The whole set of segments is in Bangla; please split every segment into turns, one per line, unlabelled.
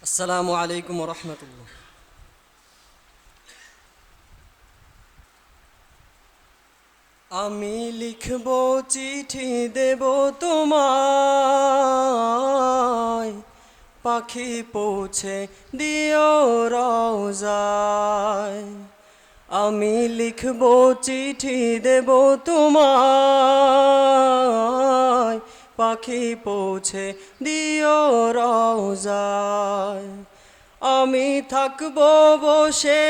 আসসালামু আলাইকুম রহমতুল্লাহ। আমি লিখব, চিঠি দেব তোমায়, পাখি পৌঁছে দিও রওজায়। আমি লিখব, চিঠি দেব তোমায়, পাখি পৌঁছে দিও রওজায়। আমি থাকব বসে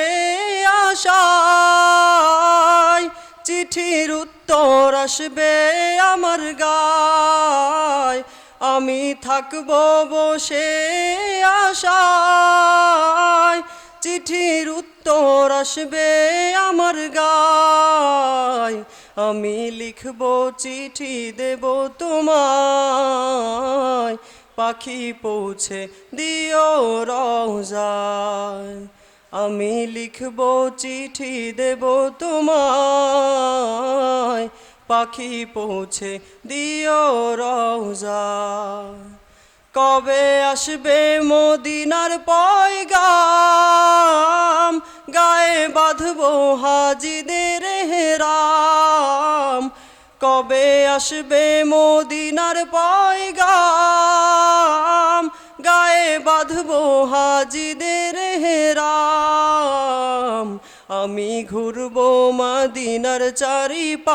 আশায়, চিঠির উত্তর আসবে আমার গায়। আমি থাকব বসে আশায়, চিঠির উত্তর আসবে আমার গায়। আমি লিখব, চিঠি দেব তোমায়, পাখি পৌঁছে দিও রওজায়। আমি লিখব, চিঠি দেব তোমায়, পাখি পৌঁছে দিও রওজায়। কবে আসবে মদিনার পয়গাম, গায়ে বাঁধবো হাজিদের হেরাম। কবে আসবে মদিনার পয়গাম, গায়ে বাঁধবো হাজিদের হেরাম। আমি ঘুরবো মদিনার চারিপাশ,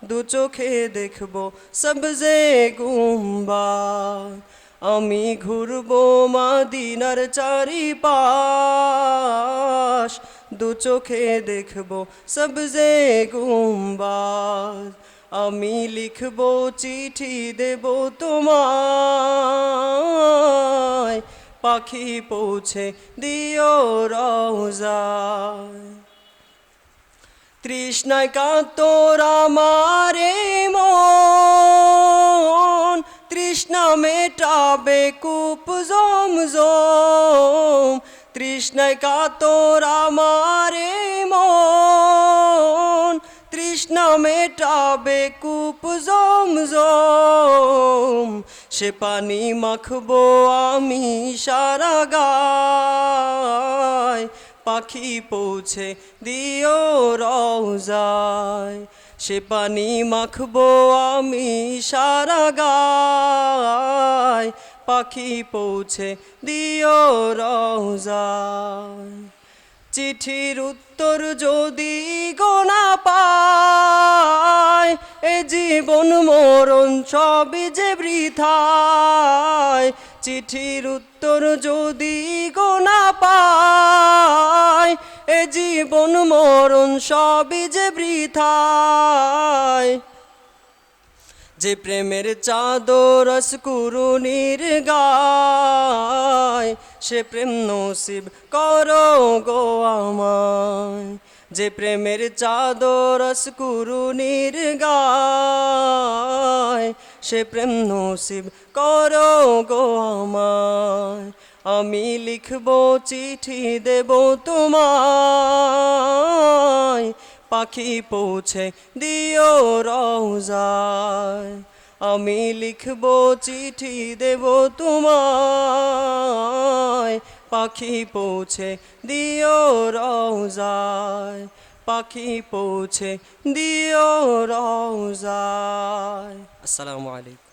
দু চোখে দেখবো সবজে গুম্বাদ। আমি ঘুরবো মদিনার চারিপাশ, দু চোখে দেখবো সবজে গুম্বাদ। আমি লিখব, চিঠি দেব তোমায়, পাখি পৌঁছে দিও রওজায়। তৃষ্ণায় কাতর আমার মন, তৃষ্ণা মেটাবে কূপ জমজম। তৃষ্ণায় কাতর আমার মন, তৃষ্ণা মেটাবে কূপ জমজম। সে পানি মাখবো আমি সারা গায়, পাখি পৌঁছে দিও রওজায়। সে পানি মাখবো আমি সারা গায়, পাখি পৌঁছে দিও রওজায়। চিঠির উত্তর যদি গোনা পায়, এ জীবন মরণ সবই যে বৃথায়। চিঠির উত্তর যদি গোনা পায়, এ জীবন মরণ সবই যে বৃথায়। যে প্রেমের চাদর কুরুনির গায়, সে প্রেম নসিব করো গো আমায়। যে প্রেমের চাদর কুরুনির গায়, সে প্রেম নসিব করো গো আমায়। আমি লিখব, চিঠি দেব তোমায়, পাখি পৌঁছে দিও রওজায়। আমি লিখব, চিঠি দেব তোমায়, পাখি পৌঁছে দিও রওজায়। পাখি পৌঁছে দিও রওজায়। আসসালামু আলাইকুম।